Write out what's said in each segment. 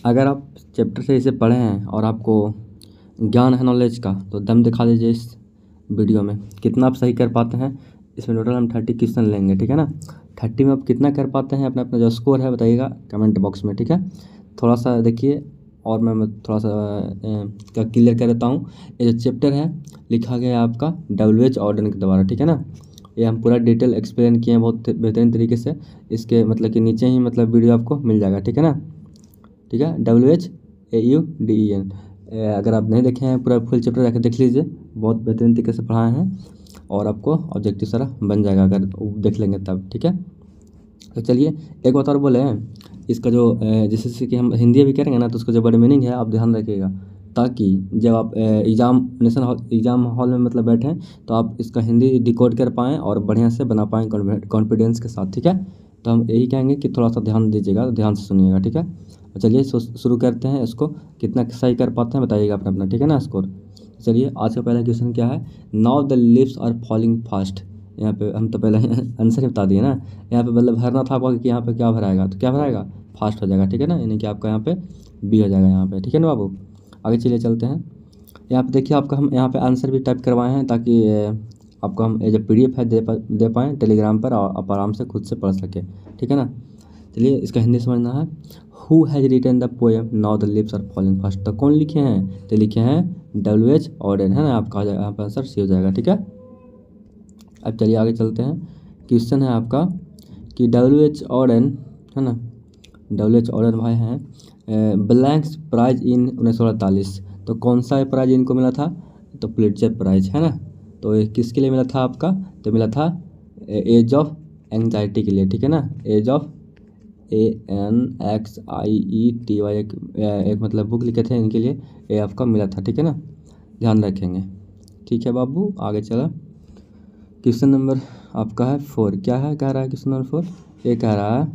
अगर आप चैप्टर से इसे पढ़े हैं और आपको ज्ञान है नॉलेज का, तो दम दिखा दीजिए इस वीडियो में कितना आप सही कर पाते हैं। इसमें टोटल हम 30 क्वेश्चन लेंगे, ठीक है ना। 30 में आप कितना कर पाते हैं, अपना अपना जो स्कोर है बताइएगा कमेंट बॉक्स में, ठीक है। थोड़ा सा देखिए और मैं थोड़ा सा क्या क्लियर कर देता हूँ। ये जो चैप्टर है लिखा गया है आपका WH ऑर्डन के द्वारा, ठीक है ना। ये हम पूरा डिटेल एक्सप्लेन किए हैं बहुत बेहतरीन तरीके से। इसके मतलब कि नीचे ही मतलब वीडियो आपको मिल जाएगा, ठीक है ना। ठीक है, WHAUDEN। अगर आप नहीं देखे हैं पूरा फुल चैप्टर जाकर देख लीजिए, बहुत बेहतरीन तरीके से पढ़ाए हैं और आपको ऑब्जेक्टिव सारा बन जाएगा अगर देख लेंगे तब, ठीक है। तो चलिए एक बात और बोले हैं, इसका जो जैसे कि हम हिंदी भी करेंगे ना, तो उसका जो वर्ड मीनिंग है आप ध्यान रखिएगा, ताकि जब आप एग्जाम हॉल में मतलब बैठें तो आप इसका हिंदी डिकोड कर पाएँ और बढ़िया से बना पाएँ कॉन्फिडेंस के साथ, ठीक है। तो हम यही कहेंगे कि थोड़ा सा ध्यान दीजिएगा, ध्यान से सुनिएगा, ठीक है। तो चलिए शुरू करते हैं। इसको कितना सही कर पाते हैं बताइएगा अपना अपना, ठीक है ना, स्कोर। चलिए आज का पहला क्वेश्चन क्या है। Now the leaves are falling fast. यहाँ पे हम तो पहले आंसर ही बता दिए ना। यहाँ पे मतलब भरना था आपको कि यहाँ पे क्या भराएगा, तो क्या भराएगा, फास्ट हो जाएगा, ठीक है ना। यानी कि आपका यहाँ पे बी हो जाएगा यहाँ पे, ठीक है ना बाबू। आगे चलिए चलते हैं। यहाँ पे देखिए आपका हम यहाँ पे आंसर भी टाइप करवाए हैं, ताकि आपको हम जो PDF है दे पाएँ टेलीग्राम पर और आप आराम से खुद से पढ़ सकें, ठीक है ना। चलिए इसका हिंदी समझना है। Who has written the poem now the leaves are falling fast. तो कौन लिखे हैं, तो लिखे हैं WH ऑर्डन, है ना। आपका यहाँ पर आंसर सी हो जाएगा, ठीक है। अब चलिए आगे चलते हैं। क्वेश्चन है आपका कि WH ऑर्डन, है ना, WH ऑर्डन भाई हैं ब्लैंक्स प्राइज इन 1948। तो कौन सा प्राइज इनको मिला था, तो पुलिट्जर प्राइज, है ना। तो ये किसके लिए मिला था आपका, तो मिला था एज ऑफ एंग्जाइटी के लिए, ठीक है ना। एज ऑफ ANXIETY एक मतलब बुक लिखे थे इनके लिए, ये आपका मिला था, ठीक है ना। ध्यान रखेंगे, ठीक है बाबू। आगे चला क्वेश्चन नंबर आपका है 4। क्या है, कह रहा है क्वेश्चन नंबर 4, ये कह रहा है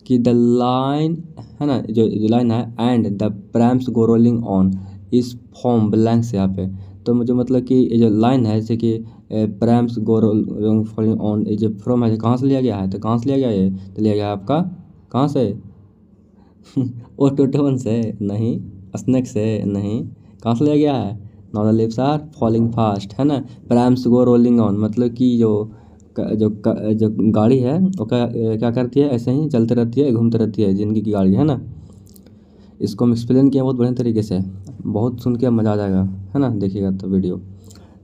कि द लाइन, है ना, जो लाइन है and the prams go rolling on इस फॉर्म ब्लैंक्स यहाँ पे। तो मुझे मतलब कि ये जो लाइन है जैसे कि प्रैम्स गो रोलिंग ऑन, ये जो फ्रॉम है कहाँ से लिया गया है, तो कहाँ से लिया गया ये, तो लिया गया आपका कहाँ से ओटोटोन से नहीं, स्नैक से नहीं, कहाँ से लिया गया है, now the leaves are falling fast, है ना। प्रैम्स गो रोलिंग ऑन मतलब कि जो गाड़ी है वो क्या करती है, ऐसे ही चलते रहती है, घूमते रहती है, जिंदगी की गाड़ी, है ना। इसको हम एक्सप्लेन किया बहुत बढ़िया तरीके से, बहुत सुन के मज़ा आ जाएगा, है ना, देखिएगा तो video.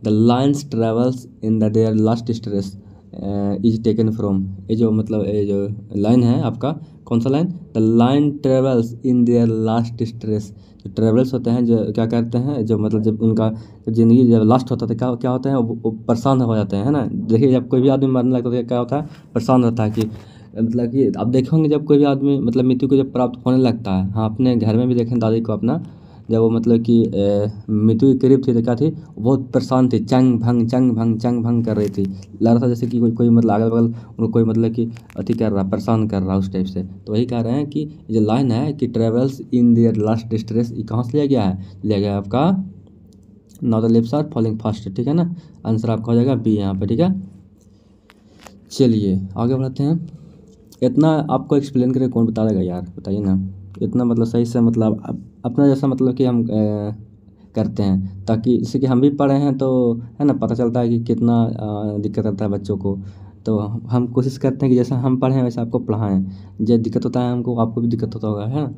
The lines travels in the their last stress is taken from. ये जो मतलब ये जो लाइन है आपका, कौन सा line, the line travels in their last stress. जो ट्रेवल्स होते हैं, जो क्या करते हैं, जो मतलब जब उनका ज़िंदगी जब लास्ट होता है, क्या क्या होते हैं, वो परेशान हो जाते हैं, है ना। देखिए जब कोई भी आदमी मरने लगता है तो क्या होता है, परेशान रहता है कि मतलब कि आप देखे होंगे जब कोई भी आदमी मतलब मृत्यु को जब प्राप्त होने लगता है, हाँ अपने घर में भी देखें दादी को अपना, जब वो मतलब कि मृत्यु के करीब थी तो क्या थी, वो बहुत परेशान थी, चंग भंग चंग भंग चंग भंग कर रही थी। लग रहा था जैसे कि कोई मतलब अगल बगल उनको कोई मतलब कि अति कर रहा, परेशान कर रहा उस टाइप से। तो वही कह रहे हैं कि ये जो लाइन है कि travels in their last stress, ये कहाँ से लिया गया है, लिया गया है आपका now the leaves are falling fast, ठीक है ना। आंसर आपका हो जाएगा बी यहाँ पे, ठीक है। चलिए आगे बढ़ते हैं। इतना आपको एक्सप्लेन करके कौन बता देगा यार, बताइए ना। इतना मतलब सही से मतलब अपना जैसा मतलब कि हम करते हैं, ताकि जैसे कि हम भी पढ़े हैं तो, है ना, पता चलता है कि कितना दिक्कत आता है बच्चों को। तो हम कोशिश करते हैं कि जैसा हम पढ़ें वैसा आपको पढ़ाएं। जो दिक्कत होता है हमको, आपको भी दिक्कत होता होगा, है ना।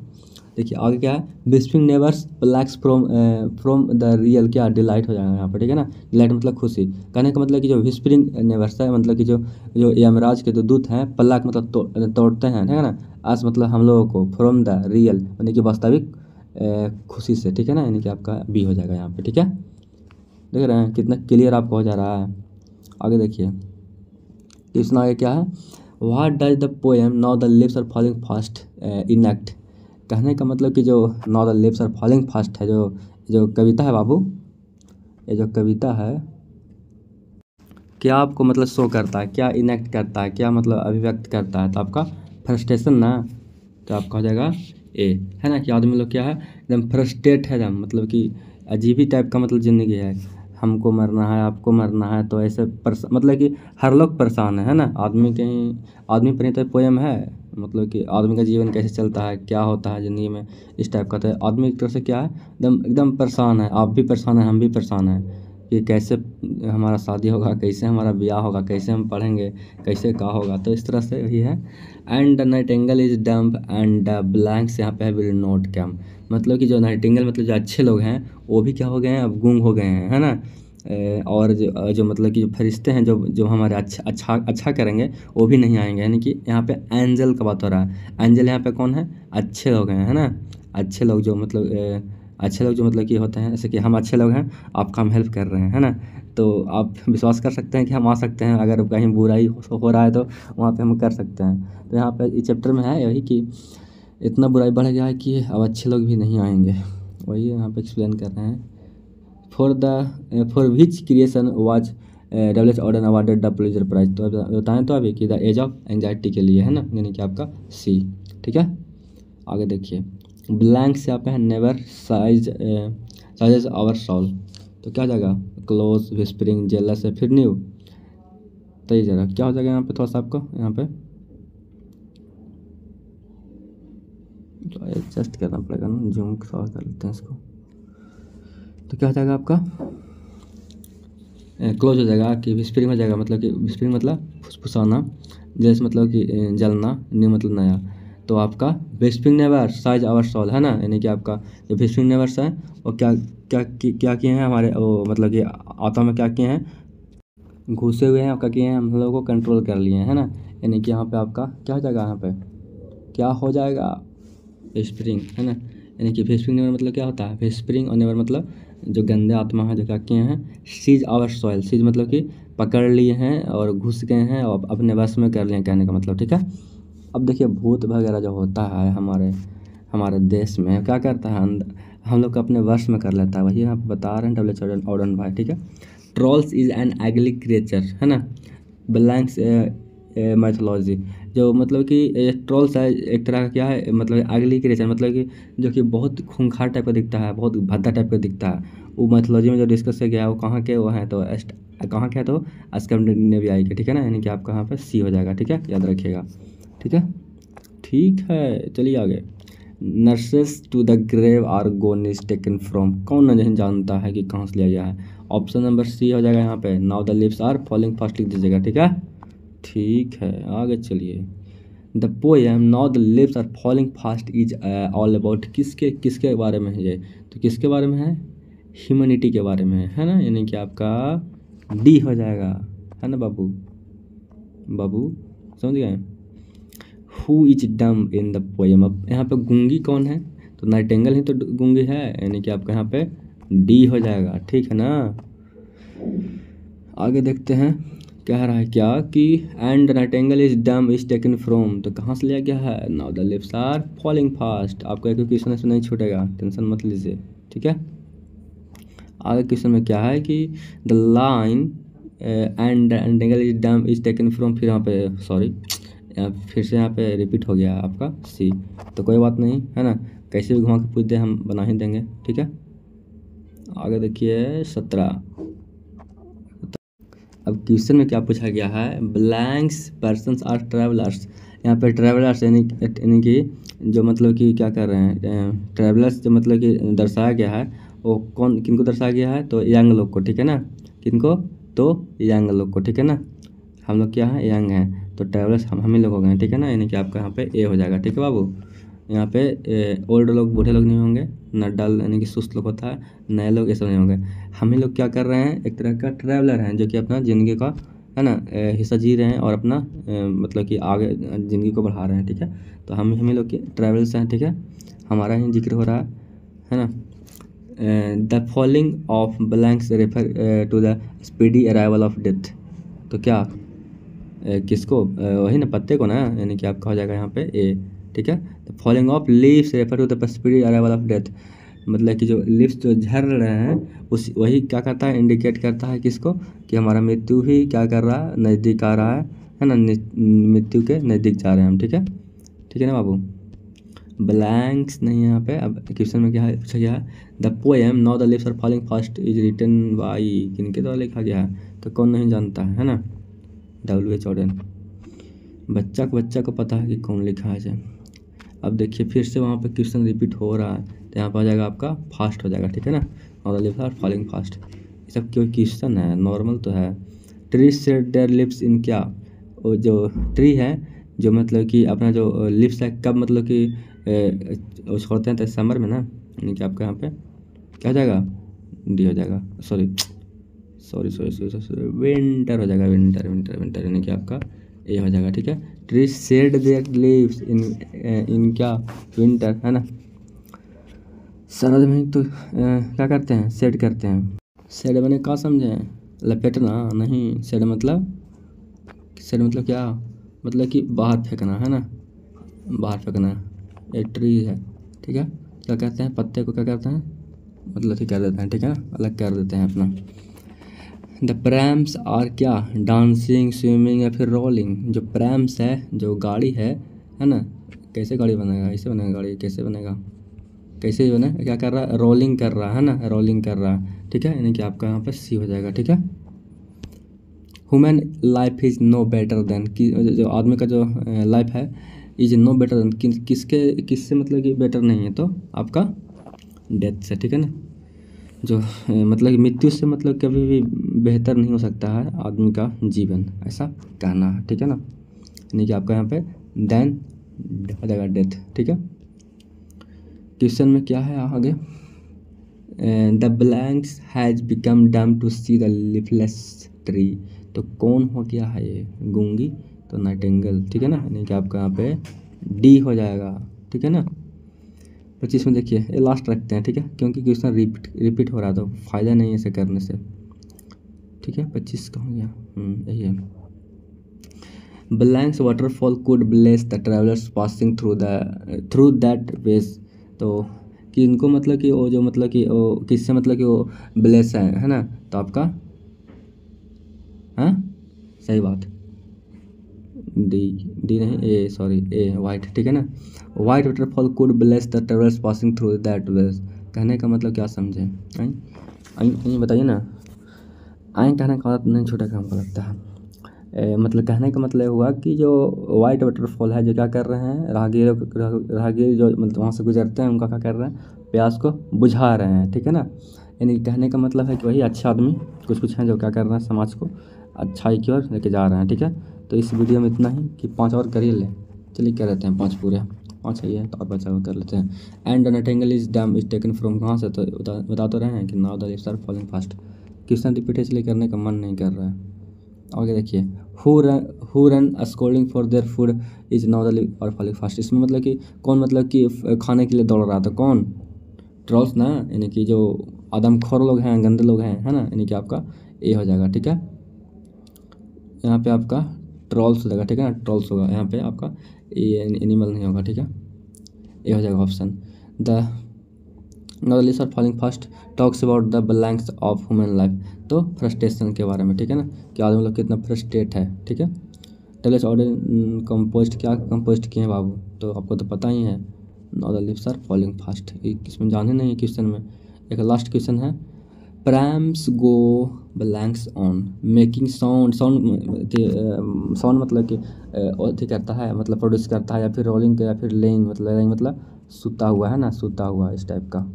देखिए आगे क्या है, विस्पिंग नेवर्स ब्लैक्स फ्रॉम द रियल, क्या डिलाइट हो जाएगा यहाँ पर, ठीक है ना। डिलाइट मतलब खुशी, कहने का मतलब कि जो विस्परिंग नेवर्स है मतलब कि जो जो यमराज के जो दूत हैं, पल्लाक मतलब तोड़ते हैं, ठीक है ना। आज मतलब हम लोगों को फ्रॉम द रियल यानी कि वास्तविक खुशी से, ठीक है ना। यानी कि आपका बी हो जाएगा यहाँ पे, ठीक है। देख रहे हैं कितना क्लियर आपको हो जा रहा है। आगे देखिए क्वेश्चन आगे क्या है, what does the poem now the leaves are falling fast enact. कहने का मतलब कि जो now the leaves are falling fast है, जो जो कविता है बाबू, ये जो कविता है क्या आपको मतलब शो करता है, क्या इनेक्ट करता है, क्या मतलब अभिव्यक्त करता है, तो आपका फ्रस्ट्रेशन ना। तो आपका हो जाएगा ए, है ना। कि आदमी लोग क्या है, एकदम फ्रस्ट्रेट है, एकदम मतलब कि अजीब ही टाइप का मतलब ज़िंदगी है, हमको मरना है, आपको मरना है, तो ऐसे मतलब कि हर लोग परेशान है ना। आदमी कहीं आदमी पर ही तो पोएम है, मतलब कि आदमी का जीवन कैसे चलता है, क्या होता है ज़िंदगी में, इस टाइप का। तो आदमी एक तरह से क्या है, एकदम एकदम परेशान है, आप भी परेशान हैं, हम भी परेशान हैं कि कैसे हमारा शादी होगा, कैसे हमारा ब्याह होगा, कैसे हम पढ़ेंगे, कैसे क्या होगा। तो इस तरह से वही है। And the nightingale is dumb and the blanks यहाँ पे है विल नॉट कम। मतलब कि जो नाइटिंगेल मतलब जो अच्छे लोग हैं वो भी क्या हो गए हैं, अब गूंग हो गए हैं, है ना। और जो मतलब कि जो फरिश्ते हैं, जो जो हमारे अच्छा करेंगे वो भी नहीं आएंगे। यानी कि यहाँ पे एंजल का बात हो रहा है। एंजल यहाँ पे कौन है, अच्छे लोग हैं, है ना। अच्छे लोग जो मतलब अच्छे लोग जो मतलब कि होते हैं, जैसे कि हम अच्छे लोग हैं, आपका हम हेल्प कर रहे हैं, है ना। तो आप विश्वास कर सकते हैं कि हम आ सकते हैं, अगर कहीं बुराई हो रहा है तो वहाँ पे हम कर सकते हैं। तो यहाँ पे इस चैप्टर में है यही कि इतना बुराई बढ़ गया है कि अब अच्छे लोग भी नहीं आएंगे, वही यहाँ पे एक्सप्लेन कर रहे हैं। For which creation was W Auden awarded the Pulitzer prize. तो बताएं तो अभी कि द एज ऑफ एंजाइटी के लिए, है ना, यानी कि आपका सी। ठीक है, आगे देखिए। ब्लैंक से यहाँ पे है नेवर साइजेस आवर सोल। तो क्या हो जाएगा, क्लोज, विस्परिंग, जेलस है, फिर न्यू। तो ये जरा क्या हो जाएगा यहाँ पे, थोड़ा सा आपको यहाँ पे तो एडजस्ट करना पड़ेगा ना, जूम थोड़ा कर लेते हैं इसको। तो क्या हो जाएगा आपका, क्लोज हो जाएगा कि विस्परिंग हो जाएगा, मतलब कि विस्परिंग मतलब फुसफुसाना, जैसे मतलब कि जलना, न्यू मतलब नया। तो आपका whispering never size our soul, है ना। यानी कि आपका जो विस्परिंग नेवर्स है वो क्या किए हैं हमारे, वो मतलब कि आत्मा में क्या किए हैं, घुसे हुए हैं, और क्या किए हैं, हम लोगों को कंट्रोल कर लिए हैं, है ना। यानी कि यहाँ पे आपका क्या हो जाएगा, यहाँ पे क्या हो जाएगा, विस्परिंग, है ना। यानी कि विस्परिंग नेवर मतलब क्या होता है, विस्परिंग और नेवर मतलब जो गंदे आत्मा है, जो क्या किए हैं, सीज आवर सॉइल। सीज मतलब कि पकड़ लिए हैं और घुस गए हैं और अपने वश में कर लिए हैं, कहने का मतलब। ठीक है, अब देखिए भूत वगैरह जो होता है हमारे हमारे देश में क्या करता है, हम लोग को अपने वश में कर लेता है। वही यहाँ पे बता रहे हैं डब्ल्यू ऑर्डन भाई। ठीक है, ट्रोल्स इज एन एगली क्रिएचर, है ना। ब्लैंक्स मैथोलॉजी, जो मतलब कि ट्रोल्स है एक तरह का, क्या है, मतलब एगली क्रिएचर, मतलब कि जो कि बहुत खूंखार टाइप का दिखता है, बहुत भद्दा टाइप का दिखता है। वो मैथोलॉजी में जो डिस्कस किया गया है वो कहाँ के वो हैं, तो कहाँ के हैं, तो स्कैंडिनेवियाई के। ठीक है ना, यानी कि आपका यहाँ पे सी हो जाएगा। ठीक है, याद रखिएगा। ठीक है, ठीक है, चलिए आगे। Nurses to the grave are gone is taken from. कौन नहीं जानता है कि कहाँ से लिया गया है। ऑप्शन नंबर सी हो जाएगा यहाँ पे, now the leaves are falling fast लिख दीजिएगा। ठीक है, ठीक है, आगे चलिए। The poem now the leaves are falling fast is all about, किसके किसके बारे में है ये, तो किसके बारे में है, ह्यूमैनिटी के बारे में है ना। यानी कि आपका डी हो जाएगा, है ना बाबू, बाबू समझ गए। Who is dumb in the poem. अब यहाँ पे गूंगी कौन है, तो नाइटिंगेल ही तो गूंगी है, यानी कि आपका यहाँ पे डी हो जाएगा। ठीक है ना, आगे देखते हैं। कह रहा है क्या कि and nightingale is dumb is taken from, तो कहाँ से लिया गया है, now the leaves are falling fast. आपका एक क्वेश्चन से नहीं छूटेगा, टेंशन मत लीजिए। ठीक है, आगे क्वेश्चन में क्या है कि the line and nightingale is dumb is taken from, फिर यहाँ पे सॉरी फिर से यहाँ पे रिपीट हो गया आपका सी। तो कोई बात नहीं, है ना, कैसे भी घुमा के पूछ दे हम बना ही देंगे। ठीक है, आगे देखिए 17। अब क्वेश्चन में क्या पूछा गया है, ब्लैंक्स पर्सन्स आर ट्रैवलर्स। यहाँ पे ट्रैवलर्स यानी कि जो मतलब कि क्या कर रहे हैं, ट्रैवलर्स जो मतलब कि दर्शाया गया है वो कौन किनको दर्शाया गया है, तो यंग लोग को। ठीक है ना, किनको, तो यंग लोग को। ठीक है ना, हम लोग क्या है, यंग हैं, तो ट्रैवलर्स हम ही लोग हो गए। ठीक है ना, यानी कि आपका यहाँ पे ए हो जाएगा। ठीक है बाबू, यहाँ पे ओल्ड लोग, बूढ़े लोग नहीं होंगे, न डल यानी कि सुस्त लोग होता है, नए लोग ये सब नहीं होंगे। हम ही लोग क्या कर रहे हैं, एक तरह का ट्रैवलर हैं, जो कि अपना ज़िंदगी का, है ना, हिस्सा जी रहे हैं और अपना मतलब कि आगे ज़िंदगी को बढ़ा रहे हैं। ठीक है, तो हम ही लोग के ट्रैवल्स हैं। ठीक है, हमारा ही जिक्र हो रहा है ना। The falling of blanks refer to the speedy arrival of death. तो क्या किसको, वही ना, पत्ते को ना, यानी कि आपका हो जाएगा यहाँ पे ए। ठीक है, the falling of leaves refer to the speedy arrival of death. मतलब कि जो लीव्स जो झड़ रहे हैं उस वही क्या करता है, इंडिकेट करता है किसको, कि हमारा मृत्यु ही क्या कर रहा है, नज़दीक आ रहा है ना, मृत्यु के नज़दीक जा रहे हैं हम। ठीक है, ठीक है ना बाबू, ब्लैंक्स नहीं है यहाँ पे। अब क्वेश्चन में क्या है, पूछा गया है the poem now the leaves are falling fast is written by, किनके द्वारा लिखा गया है, तो कौन नहीं जानता है ना, डब्ल्यू एच ऑर्डन। बच्चा को पता है कि कौन लिखा है। अब देखिए फिर से वहाँ पे क्वेश्चन रिपीट हो रहा है, तो यहाँ पर आ जाएगा आपका फास्ट हो जाएगा, ठीक है ना। और लिप्स आर फॉलिंग फास्ट, ये सब कोई क्वेश्चन है, नॉर्मल तो है। ट्री शेड देयर लिप्स इन क्या, वो जो ट्री है जो मतलब कि अपना जो लिप्स है कब मतलब कि वो छोड़ते हैं तो समर में ना, यानी कि आपका यहाँ पे क्या हो जाएगा, डी हो जाएगा, सॉरी विंटर हो जाएगा, विंटर यानी कि आपका ए हो जाएगा, ठीक है। ट्री शेड देयर लीव्स इन क्या, विंटर, है ना। शरद में तो क्या करते हैं, शेड करते हैं। शेड मैंने क्या समझे हैं, लपेटना नहीं, शेड मतलब क्या, मतलब कि बाहर फेंकना, है ना, बाहर फेंकना। ये ट्री है, ठीक है, क्या कहते हैं, पत्ते को क्या कहते हैं, मतलब कि कर देते हैं, ठीक है ना, अलग कर देते हैं अपना। द प्रैम्स आर क्या, डांसिंग, स्विमिंग या फिर रोलिंग। जो प्रैम्स है, जो गाड़ी है ना, कैसे गाड़ी बनेगा, ऐसे बनेगा गाड़ी, कैसे बनेगा, कैसे बने, क्या कर रहा है, रोलिंग कर रहा है ना, रोलिंग कर रहा है, ठीक है, यानी कि आपका यहाँ पर सी हो जाएगा, ठीक है। Human life is no better than, कि जो आदमी का जो लाइफ है इज नो बेटर देन, किससे मतलब कि बेटर नहीं है, तो आपका डेथ से, ठीक है ना। जो मतलब कि मृत्यु से मतलब कभी भी बेहतर नहीं हो सकता है आदमी का जीवन, ऐसा कहना है, ठीक है ना। यानी कि आपका यहाँ पे देन हो जाएगा डेथ, ठीक है। क्वेश्चन में क्या है आगे, the blanks has become dumb to see the leafless tree. तो कौन हो गया है ये, गूंगी, तो नाइटिंगेल, ठीक है ना, यानी कि आपका यहाँ पे डी हो जाएगा, ठीक है ना। 25 में देखिए, ये लास्ट रखते हैं, ठीक है, क्योंकि क्वेश्चन रिपीट हो रहा था, फ़ायदा नहीं है ऐसे करने से, ठीक है। 25 का हो गया, यही है। Blanks waterfall could bless the travellers passing through that ways. तो कि इनको मतलब कि वो जो मतलब कि वो किससे मतलब कि वो ब्लेस है ना, तो आपका हाँ सही बात, डी नहीं, ए सॉरी, ए वाइट, ठीक है ना। White waterfall could bless the travellers passing through that ways. कहने का मतलब क्या समझे, आई बताइए ना। आई कहने का मतलब नहीं, छोटा काम का लगता है। मतलब कहने का मतलब हुआ कि जो वाइट वाटरफॉल है, जो क्या कर रहे हैं, राहगीर जो मतलब वहाँ से गुजरते हैं, उनका क्या कर रहे हैं, प्यास को बुझा रहे हैं, ठीक है ना। यानी कहने का मतलब है कि वही अच्छे आदमी कुछ हैं जो क्या कर रहे हैं, समाज को अच्छाई की ओर लेके जा रहे हैं, ठीक है। तो इस वीडियो में इतना ही, कि 5 और कर ही लें, चलिए क्या रहते हैं 5 पूरे, 5 ही है तो और बचा कर लेते हैं। And nightingale is dam is taken from, कहाँ से, तो बता तो रहे हैं कि now the leaves are falling fast. Question repeat इसलिए करने का मन नहीं कर रहा है। आगे देखिए, who run scolding for their food is now the live और फॉलिंग फास्ट। इसमें मतलब कि कौन मतलब कि खाने के लिए दौड़ रहा था, कौन, ट्रोल्स ना, यानी कि जो आदमखोर लोग हैं, गंदे लोग हैं, है ना, यानी कि आपका ए हो जाएगा, ठीक है। यहाँ पे आपका ट्रोल्स हो जाएगा, ठीक है ना, ट्रोल्स होगा, यहाँ पे आपका एनिमल नहीं होगा, ठीक है, ए हो जाएगा option. The now the leaves are falling fast talks about the blanks of human life. तो फ्रस्ट्रेशन के बारे में, ठीक है ना, कि आदमी लोग कितना फ्रस्ट्रेट है, ठीक है। टेल ऑर्डर कंपोस्ट, क्या कंपोस्ट किए हैं बाबू, तो आपको तो पता ही है, now the leaves are falling fast, इसमें जाने नहीं है क्वेश्चन में। एक लास्ट क्वेश्चन है, prams go blanks on making sound, sound मतलब कि अथी करता है, मतलब प्रोड्यूस करता है, या फिर रोलिंग, या फिर लेइंग मतलब सूता हुआ, है ना, सूता हुआ इस टाइप का,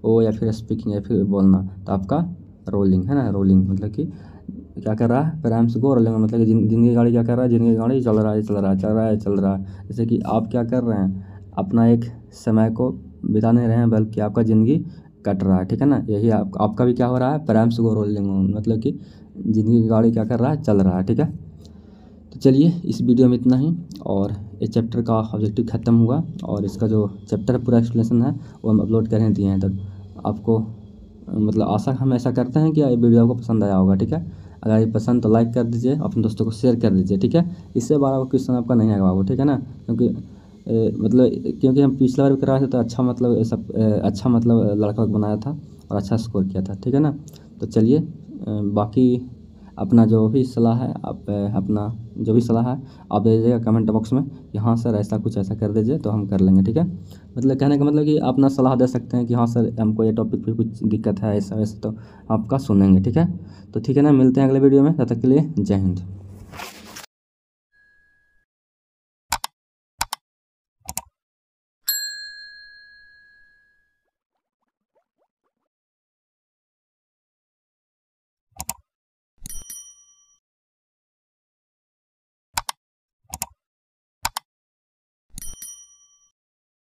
ओ या फिर स्पीकिंग या फिर बोलना, तो आपका रोलिंग, है ना, रोलिंग मतलब कि क्या कर रहा है, प्रैम्स गो रोलिंग मतलब कि जिंदगी गाड़ी क्या कर रहा है, जिंदगी गाड़ी चल रहा है। जैसे कि आप क्या कर रहे हैं, अपना एक समय को बिता नहीं रहे हैं, बल्कि आपका ज़िंदगी कट रहा है, ठीक है ना। यही आपका भी क्या हो रहा है, प्रैम्स गो रोलिंग ऑन, मतलब कि ज़िंदगी की गाड़ी क्या कर रहा है, चल रहा है, ठीक है। तो चलिए इस वीडियो में इतना ही, और इस चैप्टर का ऑब्जेक्टिव ख़त्म हुआ, और इसका जो चैप्टर पूरा एक्सप्लेनेशन है वो हम अपलोड करने दिए हैं। तो आपको मतलब आशा हम ऐसा करते हैं कि ये वीडियो आपको पसंद आया होगा, ठीक है। अगर ये पसंद तो लाइक कर दीजिए, अपने दोस्तों को शेयर कर दीजिए, ठीक है। इससे बड़ा क्वेश्चन आपका नहीं आएगा बाबू, ठीक है ना, क्योंकि हम पिछला बार भी कराए थे, तो अच्छा मतलब सब अच्छा मतलब लड़का बनाया था और अच्छा स्कोर किया था, ठीक है ना। तो चलिए बाकी अपना जो भी सलाह है, आप अपना जो भी सलाह है आप दे दीजिएगा कमेंट बॉक्स में, कि हाँ सर ऐसा कुछ ऐसा कर दीजिए, तो हम कर लेंगे, ठीक है। मतलब कहने का मतलब कि अपना सलाह दे सकते हैं कि हाँ सर हमको ये टॉपिक पे कुछ दिक्कत है, ऐसा वैसा, तो आपका सुनेंगे, ठीक है। तो ठीक है ना, मिलते हैं अगले वीडियो में, तब तक के लिए जय हिंद।